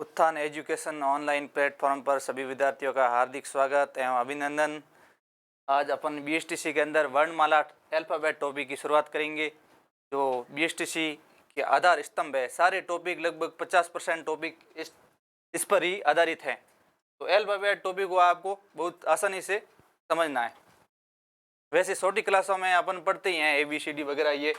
उत्थान education online platform पर सभी विद्यार्थियों का हार्दिक स्वागत एवं अभिनंदन। आज अपन बीएसटीसी के अंदर वर्णमाला अल्फ़ाबेट टॉपिक की शुरुआत करेंगे। जो बीएसटीसी के आधार स्तंभ है, सारे टॉपिक लगभग 50% टॉपिक इस पर ही आधारित हैं। तो अल्फ़ाबेट टॉपिक को आपको बहुत आसानी से समझना है। वैसे छोटी क्लासों में अपन पढ़ते ही हैं ABCD वगैरह ये,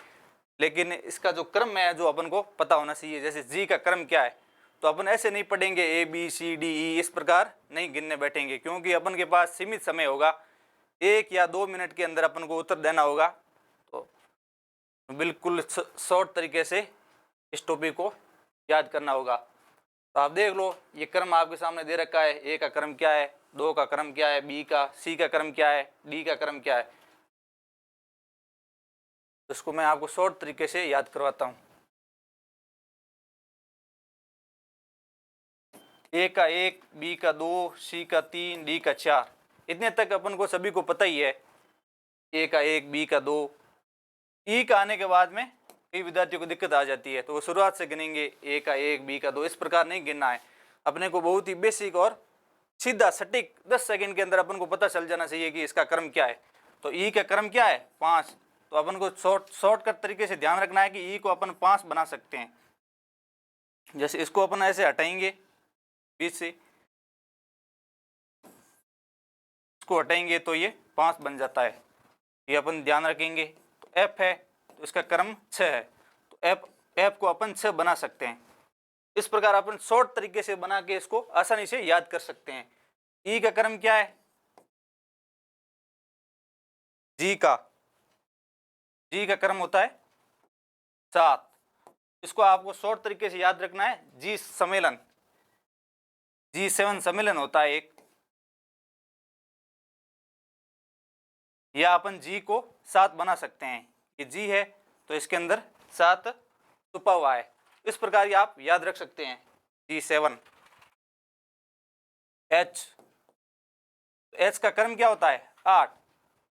लेकिन इसका जो क्रम है जो अपन को पता होना चाहिए। जैसे जी का क्रम क्या है, तो अपन ऐसे नहीं पढ़ेंगे ABCDE इस प्रकार नहीं गिनने बैठेंगे, क्योंकि अपन के पास सीमित समय होगा। 1 या 2 मिनट के अंदर अपन को उत्तर देना होगा। तो बिल्कुल शॉर्ट तरीके से इस टॉपिक को याद करना होगा। तो आप देख लो, ये क्रम आपके सामने दे रखा है। ए का क्रम क्या है, 2 का क्रम क्या है, बी का, सी का क्रम क्या है, डी का क्रम क्या है। तो इसको मैं आपको शॉर्ट तरीके से याद करवाता हूँ। ए का 1, बी का 2, सी का 3, डी का 4, इतने तक अपन को सभी को पता ही है। ए का 1, बी का 2, ई का आने के बाद में कई विद्यार्थियों को दिक्कत आ जाती है, तो वो शुरुआत से गिनेंगे। ए का 1, बी का 2, इस प्रकार नहीं गिनना है। अपने को बहुत ही बेसिक और सीधा सटीक 10 सेकंड के अंदर अपन को पता चल जाना चाहिए कि इसका क्रम क्या है। तो ई का क्रम क्या है, 5। तो अपन को शॉर्टकट तरीके से ध्यान रखना है कि ई को अपन 5 बना सकते हैं। जैसे इसको अपन ऐसे हटाएंगे बीच से, इसको हटाएंगे तो ये 5 बन जाता है। ये अपन ध्यान रखेंगे। तो एफ है तो इसका क्रम 6 है, तो एफ को अपन 6 बना सकते हैं। इस प्रकार अपन शॉर्ट तरीके से बना के इसको आसानी से याद कर सकते हैं। ई का क्रम क्या है, जी का क्रम होता है 7। इसको आपको शॉर्ट तरीके से याद रखना है। जी सम्मेलन, G7 सम्मेलन होता है एक, या अपन जी को 7 बना सकते हैं। ये जी है तो इसके अंदर 7 छुपा हुआ है। इस प्रकार ये आप याद रख सकते हैं। G7। एच का क्रम क्या होता है, 8।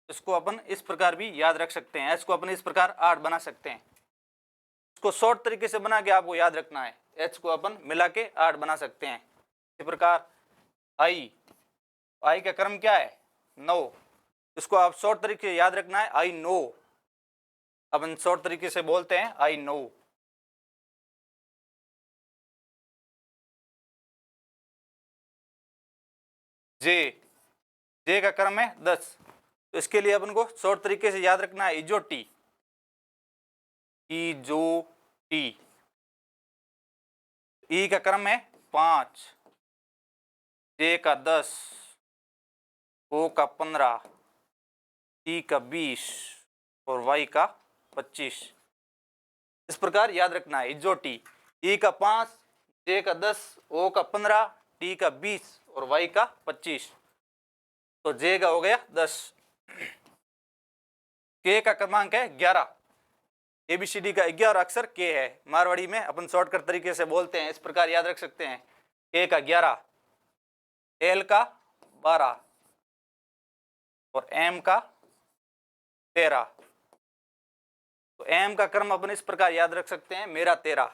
इसको अपन इस प्रकार भी याद रख सकते हैं। एच को अपन इस प्रकार 8 बना सकते हैं। इसको शॉर्ट तरीके से बना के आपको याद रखना है। एच को अपन मिला के 8 बना सकते हैं। इसी प्रकार आई का क्रम क्या है, 9। इसको आप शॉर्ट तरीके से याद रखना है। आई नो, अपन शॉर्ट तरीके से बोलते हैं आई नो। जे का क्रम है 10। तो इसके लिए अपन को शॉर्ट तरीके से याद रखना है इजोटी। ई का क्रम है 5, जे का 10, ओ का 15, टी का 20 और वाई का 25। इस प्रकार याद रखना है इजोटी। ई का 5, जे का 10, ओ का 15, टी का 20 और वाई का 25। तो जे का हो गया 10। के का क्रमांक है 11। ABCD का 11 अक्षर के है। मारवाड़ी में अपन शॉर्टकट तरीके से बोलते हैं, इस प्रकार याद रख सकते हैं। के का 11, एल का 12 और एम का 13। तो एम का क्रम अपन इस प्रकार याद रख सकते हैं, मेरा 13।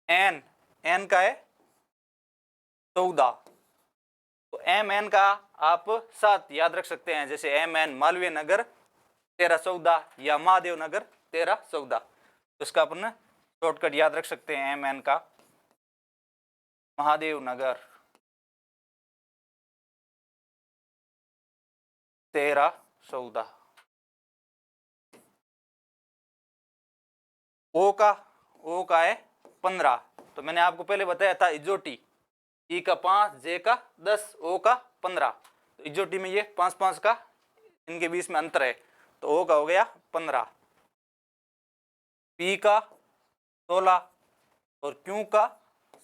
एन का है 14। तो एम एन का आप 7 याद रख सकते हैं। जैसे MN मालवीय नगर 1314 या महादेव नगर 1314। तो इसका अपन शॉर्टकट याद रख सकते हैं। MN का महादेव नगर 1314। ओ का है 15। तो मैंने आपको पहले बताया था इजोटी। ई का 5, जे का 10, ओ का 15। तो इजोटी में ये 5-5 का इनके बीच में अंतर है। तो ओ का हो गया 15, पी का 16 और क्यू का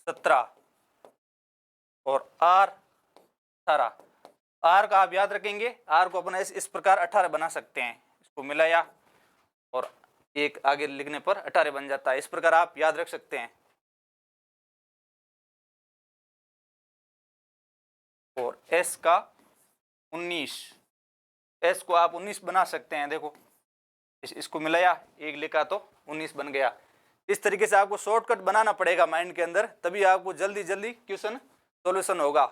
17 और आर 18। आर का आप याद रखेंगे, आर को अपन इस प्रकार 18 बना सकते हैं। इसको मिलाया और एक आगे लिखने पर 18 बन जाता है। इस प्रकार आप याद रख सकते हैं। और एस का 19, एस को आप 19 बना सकते हैं। देखो इसको मिलाया, एक लिखा तो 19 बन गया। इस तरीके से आपको शॉर्टकट बनाना पड़ेगा माइंड के अंदर, तभी आपको जल्दी जल्दी क्वेश्चन सॉल्यूशन होगा।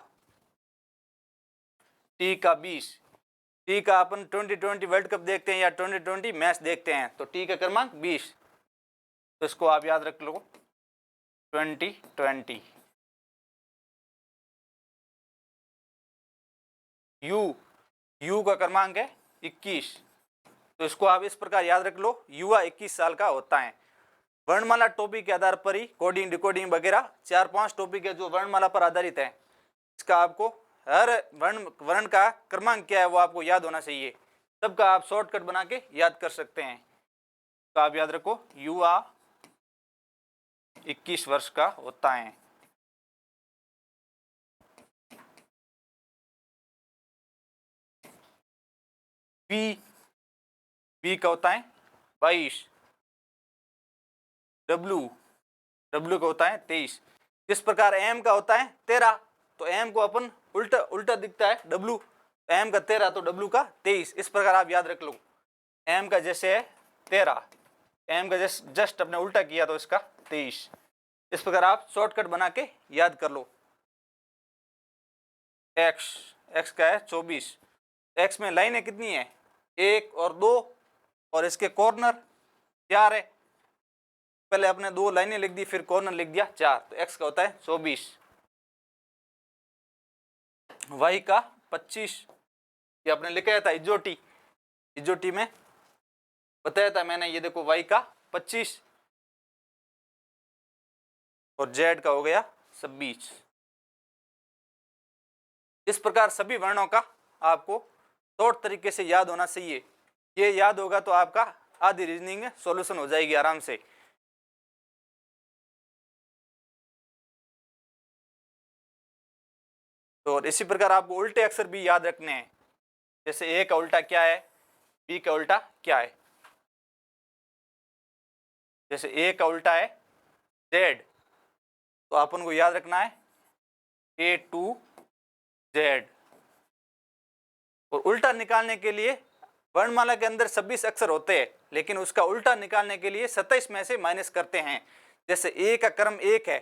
टी का 20, टी का अपन 2020 वर्ल्ड कप देखते हैं या 2020 मैच देखते हैं, तो टी का क्रमांक 20, तो इसको आप याद रख लो 2020। यू का क्रमांक है 21, तो इसको आप इस प्रकार याद रख लो, युवा 21 साल का होता है। वर्णमाला टॉपिक के आधार पर ही कोडिंग डिकोडिंग वगैरह 4-5 टॉपिक है जो वर्णमाला पर आधारित है। इसका आपको हर वर्ण का क्रमांक क्या है वो आपको याद होना चाहिए, तब का आप शॉर्टकट बना के याद कर सकते हैं। तो आप याद रखो युवा 21 वर्ष का होता है। बी का होता है 22, डब्ल्यू का होता है 23। जिस प्रकार एम का होता है 13, तो एम को अपन उल्टा दिखता है डब्ल्यू, एम का 13 तो डब्ल्यू का 23। इस प्रकार आप याद रख लो, एम का जैसे है 13, एम का जस्ट अपने उल्टा किया तो इसका 23। इस प्रकार आप शॉर्टकट बना के याद कर लो। एक्स का है 24, एक्स में लाइनें कितनी है 1 और 2, और इसके कॉर्नर 4 है। पहले आपने 2 लाइनें लिख दी, फिर कॉर्नर लिख दिया 4, तो एक्स का होता है 24। वाई का 25, ये आपने लिखा था इजोटी में बताया था मैंने, ये देखो वाई का 25 और जेड का हो गया 26। इस प्रकार सभी वर्णों का आपको शॉर्ट तरीके से याद होना चाहिए। ये याद होगा तो आपका आधी रीजनिंग सॉल्यूशन हो जाएगी आराम से। तो और इसी प्रकार आपको उल्टे अक्षर भी याद रखने हैं, जैसे ए का उल्टा क्या है, बी का उल्टा क्या है। जैसे ए का उल्टा है जेड, तो अपन को याद रखना है ए टू जेड। और उल्टा निकालने के लिए वर्णमाला के अंदर 26 अक्षर होते हैं, लेकिन उसका उल्टा निकालने के लिए 27 में से माइनस करते हैं। जैसे ए का क्रम 1 है,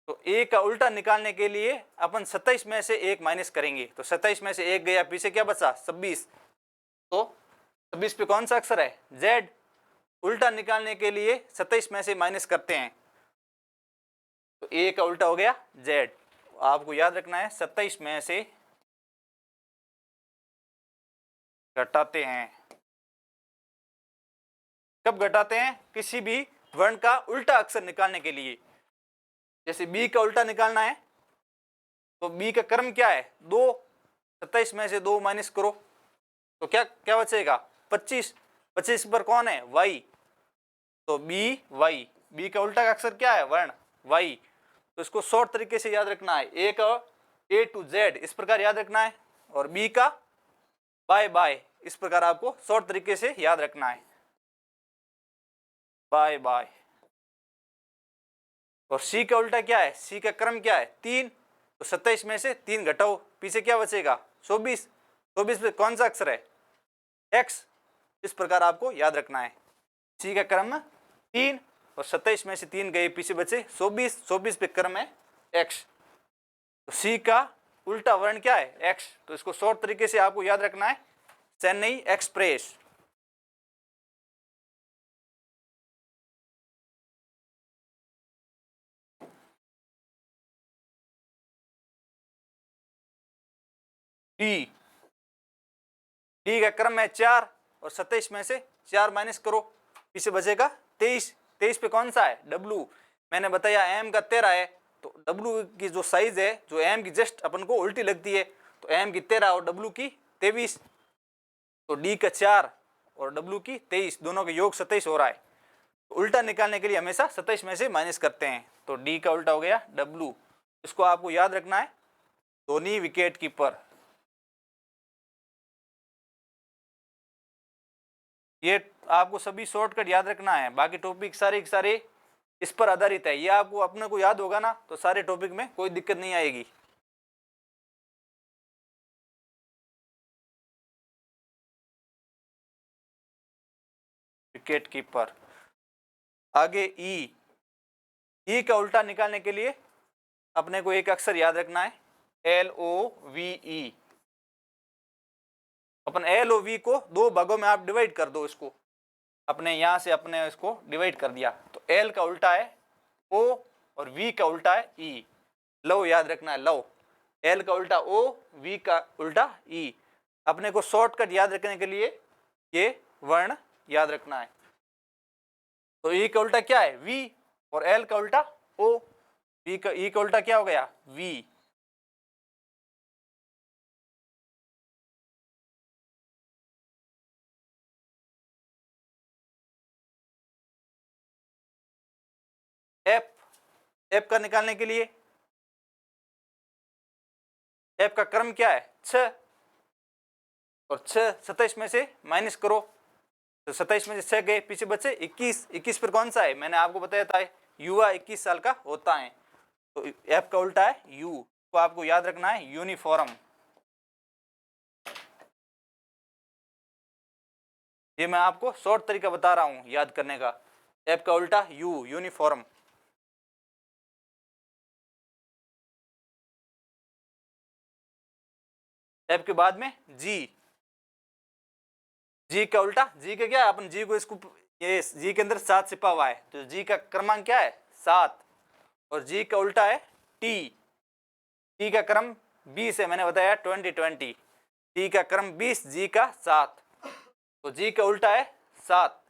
तो ए का उल्टा निकालने के लिए अपन 27 में से 1 माइनस करेंगे, तो 27 में से 1 गया, पीछे क्या बचा 26, तो 26 पे कौन सा अक्षर है जेड। उल्टा निकालने के लिए 27 में से माइनस करते हैं, तो ए का उल्टा हो गया जेड। आपको याद रखना है 27 में से घटाते हैं। कब घटाते हैं, किसी भी वर्ण का उल्टा अक्षर निकालने के लिए। जैसे बी का उल्टा निकालना है, तो बी का क्रम क्या है 2, 27 में से 2 माइनस करो, तो क्या क्या बचेगा 25। 25 पर कौन है वाई, तो बी वाई, बी का उल्टा का अक्षर क्या है वर्ण वाई। तो इसको शॉर्ट तरीके से याद रखना है, ए का ए टू जेड इस प्रकार याद रखना है, और बी का बाय बाय इस प्रकार आपको शॉर्ट तरीके से याद रखना है, बाय बाय। और सी का उल्टा क्या है, सी का क्रम क्या है 3, तो 27 में से 3 घटाओ, पीछे क्या बचेगा 24। 24 पे कौन सा अक्षर है एक्स, इस प्रकार आपको याद रखना है। सी का क्रम 3 और 27 में से 3 गए, पीछे बचे 24, 24 पे क्रम है एक्स। तो सी का उल्टा वर्ण क्या है एक्स, तो इसको शॉर्ट तरीके से आपको याद रखना है चेन्नई एक्सप्रेस। डी, डी का क्रम है 4 और 27 में से 4 माइनस करो, पीछे बचेगा 23। 23 पे कौन सा है डब्लू, मैंने बताया एम का 13 है, तो डब्लू की जो साइज है जो एम की जस्ट अपन को उल्टी लगती है, तो एम की 13 और डब्लू की 23, तो डी का 4 और डब्लू की 23 दोनों का योग 27 हो रहा है। तो उल्टा निकालने के लिए हमेशा 27 में से माइनस करते हैं, तो डी का उल्टा हो गया डब्लू। इसको आपको याद रखना है धोनी विकेट कीपर। ये आपको सभी शॉर्टकट याद रखना है, बाकी टॉपिक सारे सारे इस पर आधारित है। ये आपको अपने को याद होगा ना, तो सारे टॉपिक में कोई दिक्कत नहीं आएगी। Wicket keeper. आगे ई का उल्टा निकालने के लिए अपने को एक अक्षर याद रखना है, LOVE। अपन LOV को दो भागों में आप डिवाइड कर दो, इसको अपने यहाँ से अपने इसको डिवाइड कर दिया, तो L का उल्टा है O और V का उल्टा है E। लव याद रखना है, लव। L का उल्टा O, V का उल्टा E। अपने को शॉर्टकट याद रखने के लिए ये वर्ण याद रखना है। तो E का उल्टा क्या है, V, और L का उल्टा O। E का उल्टा क्या हो गया, V। F का निकालने के लिए F का क्रम क्या है, 6, और 6 27 में से माइनस करो, तो 27 में से 6 गए, पीछे बचे 21। 21 पर कौन सा है, मैंने आपको बताया था युवा 21 साल का होता है, तो F का उल्टा है U। तो आपको याद रखना है यूनिफॉर्म। ये मैं आपको शॉर्ट तरीका बता रहा हूं याद करने का। F का उल्टा U, यूनिफॉर्म। F के बाद में G का उल्टा, G का क्या है, अपन G को इसको ये G के अंदर 7 छिपा हुआ है, तो G का क्रमांक क्या है, 7, और G का उल्टा है T का क्रम 20 है, मैंने बताया 2020। T का क्रम 20, G का 7, तो G का उल्टा है 7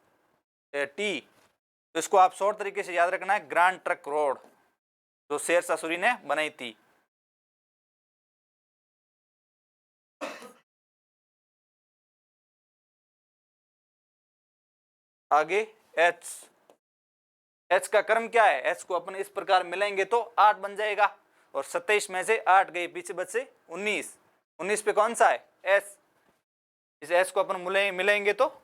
T। तो इसको आप शॉर्ट तरीके से याद रखना है, ग्रैंड ट्रक रोड, जो शेरशाह सूरी ने बनाई थी। आगे H का क्रम क्या है, H को अपन इस प्रकार मिलाएंगे तो 8 बन जाएगा, और 27 में से 8 गए, पीछे बचे 19। 19 पे कौन सा है, S। इस S को अपन मिलाएंगे तो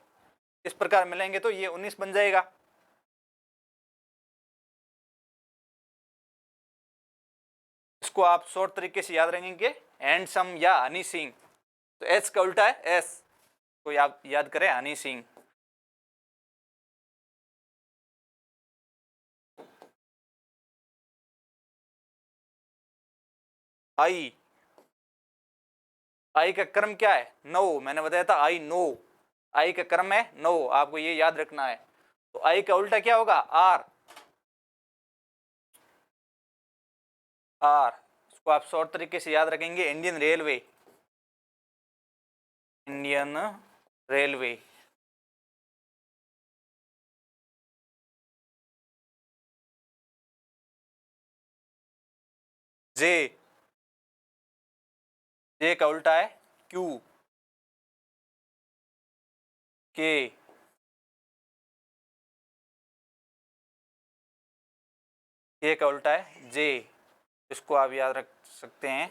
इस प्रकार मिलाएंगे तो ये 19 बन जाएगा। इसको आप शॉर्ट तरीके से याद रखेंगे, हैंडसम या हनी सिंह। तो H का उल्टा है S, को याद करें, हनी सिंह। I का क्रम क्या है, 9, मैंने बताया था I नो। I का क्रम है 9, आपको ये याद रखना है। तो I का उल्टा क्या होगा, R। इसको आप शॉर्ट तरीके से याद रखेंगे, इंडियन रेलवे। J का उल्टा है Q। K का उल्टा है J। इसको आप याद रख सकते हैं।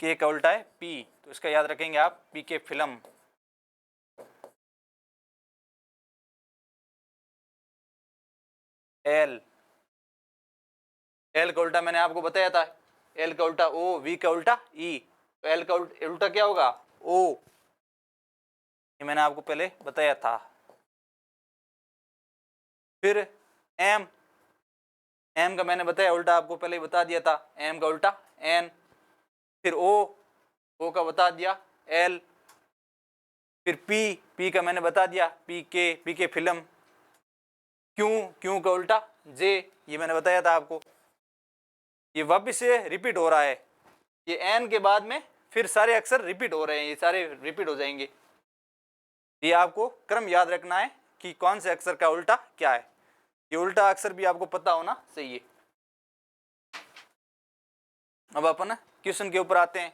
K का उल्टा है P, तो इसका याद रखेंगे आप, PK फिल्म। L का उल्टा मैंने आपको बताया था, L का उल्टा O, V का उल्टा E, तो L का उल्टा क्या होगा, O। ये मैंने आपको पहले बताया था। फिर M का मैंने बताया उल्टा, आपको पहले बता दिया था, M का उल्टा N। फिर O का बता दिया L। फिर P का मैंने बता दिया, PK फिल्म। Q का उल्टा J, ये मैंने बताया था आपको। ये वापिस से रिपीट हो रहा है, ये N के बाद में फिर सारे अक्षर रिपीट हो रहे हैं, ये सारे रिपीट हो जाएंगे। ये आपको क्रम याद रखना है कि कौन से अक्षर का उल्टा क्या है, ये उल्टा अक्षर भी आपको पता होना चाहिए। अब अपन क्वेश्चन के ऊपर आते हैं।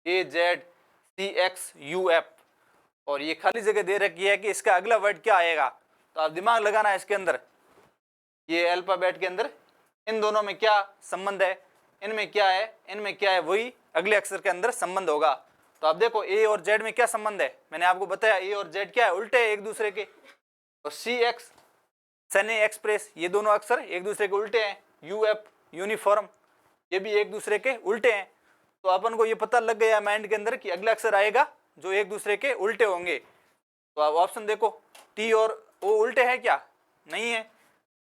AZCXUF, और ये खाली जगह दे रखी है कि इसका अगला वर्ड क्या आएगा, तो आप दिमाग लगाना है इसके अंदर। ये अल्फाबेट के अंदर इन दोनों में क्या संबंध है, इनमें क्या है, इनमें क्या है, वही अगले अक्षर के अंदर संबंध होगा। तो आप देखो A और Z में क्या संबंध है, मैंने आपको बताया A और Z क्या है, उल्टे है एक दूसरे के। और CX सने एक्सप्रेस, ये दोनों अक्षर एक दूसरे के उल्टे हैं। UF यूनिफॉर्म, ये भी एक दूसरे के उल्टे हैं। तो अपन को ये पता लग गया माइंड के अंदर कि अगला अक्षर आएगा जो एक दूसरे के उल्टे होंगे। तो आप ऑप्शन देखो, टी और ओ उल्टे हैं क्या? नहीं है,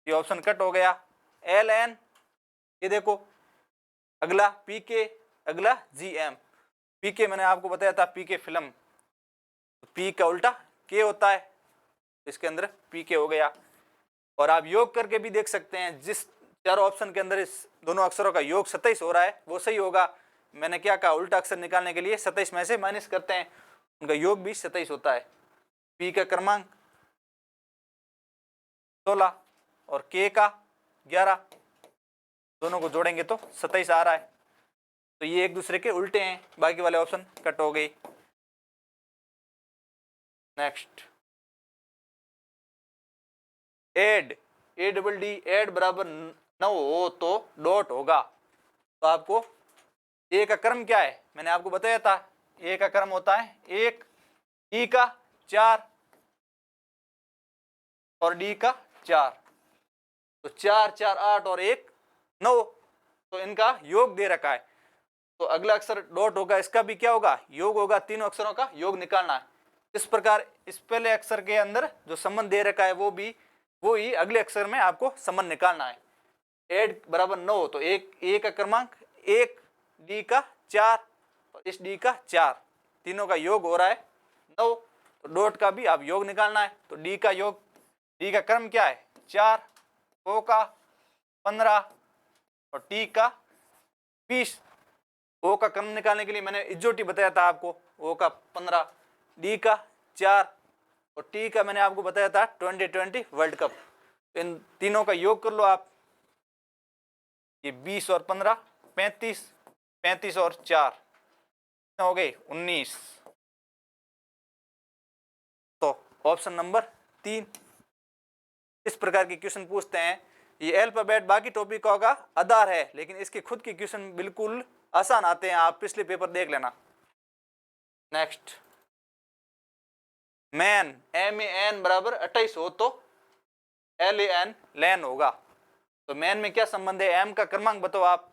ये ऑप्शन कट हो गया। एल एन, ये देखो अगला पी के, अगला जी एम। पी के मैंने आपको बताया था पी के फिल्म, पी का उल्टा के होता है, इसके अंदर पी के हो गया। और आप योग करके भी देख सकते हैं, जिस चारों ऑप्शन के अंदर इस दोनों अक्षरों का योग 27 हो रहा है वो सही होगा। मैंने क्या कहा, उल्टा अक्षर निकालने के लिए 27 में से माइनस करते हैं, उनका योग भी 27 होता है। पी का क्रमांक 16 और के का 11, दोनों को जोड़ेंगे तो 27 आ रहा है। तो ये एक दूसरे के उल्टे हैं, बाकी वाले ऑप्शन कट हो गए। Next, add, A double D, add बराबर 9 हो तो डॉट होगा। तो आपको ए का क्रम क्या है, मैंने आपको बताया था, ए का क्रम होता है 1, ई का 4 और डी का 4। तो 4 4 8 और 1 9, तो इनका योग दे रखा है। तो अगला अक्षर डॉट होगा, इसका भी क्या होगा, योग होगा। तीनों अक्षरों का योग निकालना है। इस प्रकार इस पहले अक्षर के अंदर जो संबंध दे रखा है वो ही अगले अक्षर में आपको संबंध निकालना है। एड बराबर 9, तो एक ए का क्रमांक 1, डी का 4 और इस डी का 4, तीनों का योग हो रहा है 9। तो डॉट का भी आप योग निकालना है। तो डी का योग, डी का क्रम क्या है 4, ओ का 15 और टी का 20। ओ का क्रम निकालने के लिए मैंने इज्जोटी बताया था आपको, ओ का 15, डी का 4 और टी का मैंने आपको बताया था 2020 वर्ल्ड कप। इन तीनों का योग कर लो आप, ये 20 और 15 35, 35 और 4 हो गए 19। तो ऑप्शन नंबर 3। इस प्रकार के क्वेश्चन पूछते हैं। ये अल्फाबेट बाकी टॉपिक का होगा आधार है, लेकिन इसके खुद के क्वेश्चन बिल्कुल आसान आते हैं, आप पिछले पेपर देख लेना। Next, man, M A N बराबर 28 हो तो एल ए एन लैन होगा। तो मैन में क्या संबंध है, एम का क्रमांक बताओ आप।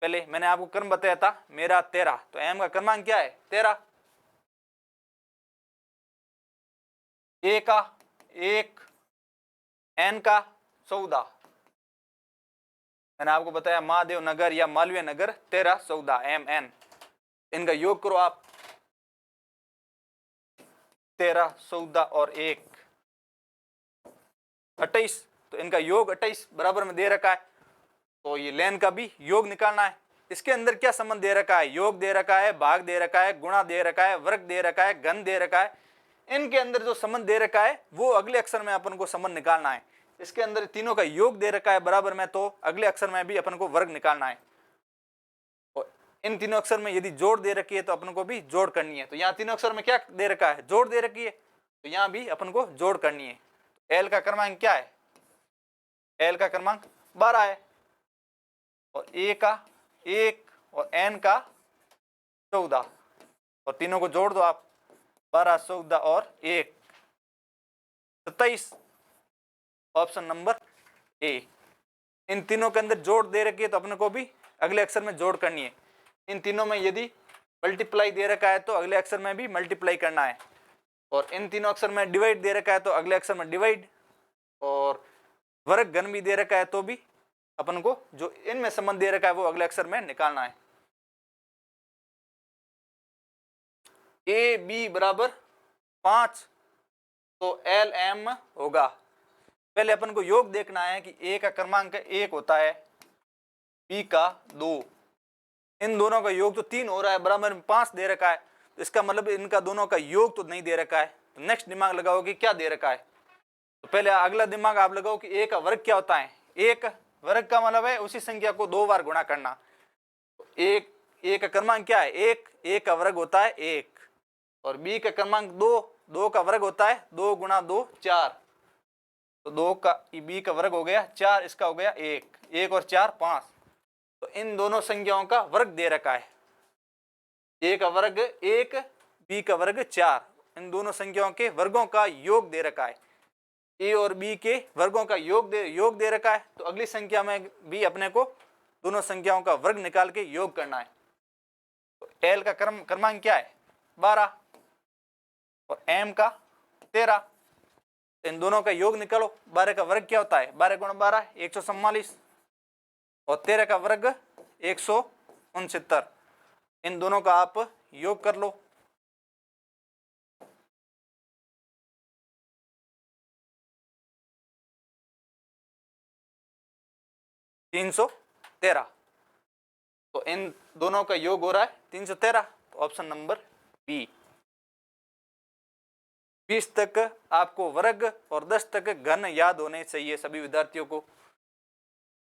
पहले मैंने आपको क्रम बताया था मेरा 13, तो एम का क्रमांक क्या है 13। ए का 1, एन का 14, मैंने आपको बताया महादेव नगर या मालवीय नगर 13 14 एम एन। इनका योग करो आप, 13 14 और 1 28, तो इनका योग 28 बराबर में दे रखा है। तो ये लेन का भी योग निकालना है। इसके अंदर क्या संबंध दे रखा है, योग दे रखा है, भाग दे रखा है, गुणा दे रखा है, वर्ग दे रखा है, घन दे रखा है। इनके अंदर जो संबंध दे रखा है वो अगले अक्षर में अपन को संबंध निकालना है। इसके अंदर तीनों का योग दे रखा है बराबर में, तो अगले अक्षर में भी अपन को वर्ग निकालना है। और इन तीनों अक्षर में यदि जोड़ दे रखी है तो अपन को भी जोड़ करनी है। तो यहाँ तीनों अक्षर में क्या दे रखा है, जोड़ दे रखी है, तो यहाँ भी अपन को जोड़ करनी है। एल का क्रमांक क्या है, एल का क्रमांक 12 है और ए का 1 और एन का 14, और तीनों को जोड़ दो आप, 12 14 और 1 27, ऑप्शन नंबर ए। इन तीनों के अंदर जोड़ दे रखी है तो अपने को भी अगले अक्षर में जोड़ करनी है। इन तीनों में यदि मल्टीप्लाई दे रखा है तो अगले अक्षर में भी मल्टीप्लाई करना है, और इन तीनों अक्षर में डिवाइड दे रखा है तो अगले अक्षर में डिवाइड, और वर्ग घन भी दे रखा है तो भी अपन को जो इनमें संबंध दे रखा है वो अगले अक्षर में निकालना है। ए बी बराबर 5 तो एल एम होगा। पहले अपन को योग देखना है कि ए का क्रमांक 1 होता है, बी का 2, इन दोनों का योग तो 3 हो रहा है, बराबर में 5 दे रखा है, तो इसका मतलब इनका दोनों का योग तो नहीं दे रखा है। तो नेक्स्ट दिमाग लगाओ कि क्या दे रखा है। तो पहले अगला दिमाग आप लगाओ कि ए का वर्ग क्या होता है। एक वर्ग का मतलब है उसी संख्या को 2 बार गुणा करना। तो एक ए का क्रमांक क्या है 1, ए का वर्ग होता है 1, और बी का क्रमांक 2, 2 का वर्ग होता है 2 गुणा 2 4, तो 2 का बी का वर्ग हो गया 4, इसका हो गया 1, 1 और 4 5। तो इन दोनों संख्याओं का वर्ग दे रखा है, ए का वर्ग 1, बी का वर्ग 4, इन दोनों संख्याओं के वर्गों का योग दे रखा है। ए और बी के वर्गों का योग दे रखा है, तो अगली संख्या में भी अपने को दोनों संख्याओं का वर्ग निकाल के योग करना है। एल का क्रमांक क्या है 12 और एम का 13। इन दोनों का योग निकालो। 12 का वर्ग क्या होता है 12 गुणा 12 144 और 13 का वर्ग 169। इन दोनों का आप योग कर लो। तीन सौ तेरह। तो इन दोनों का योग हो रहा है 313। तो ऑप्शन नंबर बी। 20 तक आपको वर्ग और 10 तक घन याद होने चाहिए सभी विद्यार्थियों को।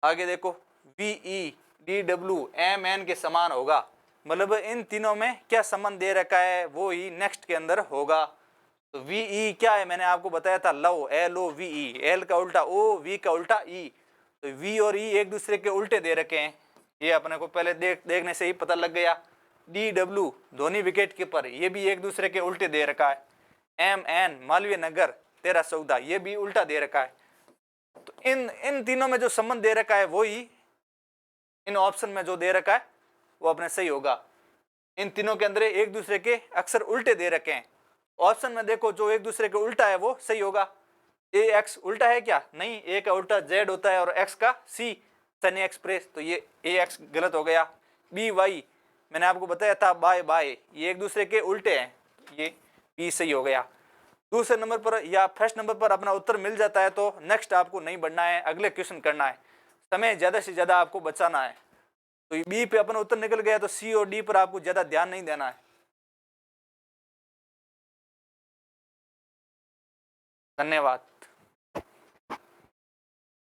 आगे देखो VE DW MN के समान होगा, मतलब इन तीनों में क्या संबंध दे रखा है वो ही नेक्स्ट के अंदर होगा। तो VE क्या है मैंने आपको बताया था लव LOVE, L का उल्टा O, V का उल्टा E। तो V और E एक दूसरे के उल्टे दे रखे हैं, ये अपने को पहले देखने से ही पता लग गया। DW धोनी विकेट कीपर, ये भी एक दूसरे के उल्टे दे रखा है। MN मालवीय नगर 1314, ये भी उल्टा दे रखा है। तो इन तीनों में जो संबंध दे रखा है वो ही इन ऑप्शन में जो दे रखा है वो अपने सही होगा। इन तीनों के अंदर एक दूसरे के अक्सर उल्टे दे रखे हैं। ऑप्शन में देखो जो एक दूसरे के उल्टा है वो सही होगा। AX उल्टा है क्या, नहीं, A का उल्टा Z होता है और X का C सनी एक्सप्रेस, तो ये AX गलत हो गया। BY मैंने आपको बताया था बाय बाय, ये एक दूसरे के उल्टे हैं, ये B सही हो गया। दूसरे नंबर पर या फर्स्ट नंबर पर अपना उत्तर मिल जाता है तो नेक्स्ट आपको नहीं बढ़ना है, अगले क्वेश्चन करना है, समय ज़्यादा से ज़्यादा आपको बचाना है। तो बी पे अपना उत्तर निकल गया तो सी और डी पर आपको ज़्यादा ध्यान नहीं देना है। धन्यवाद।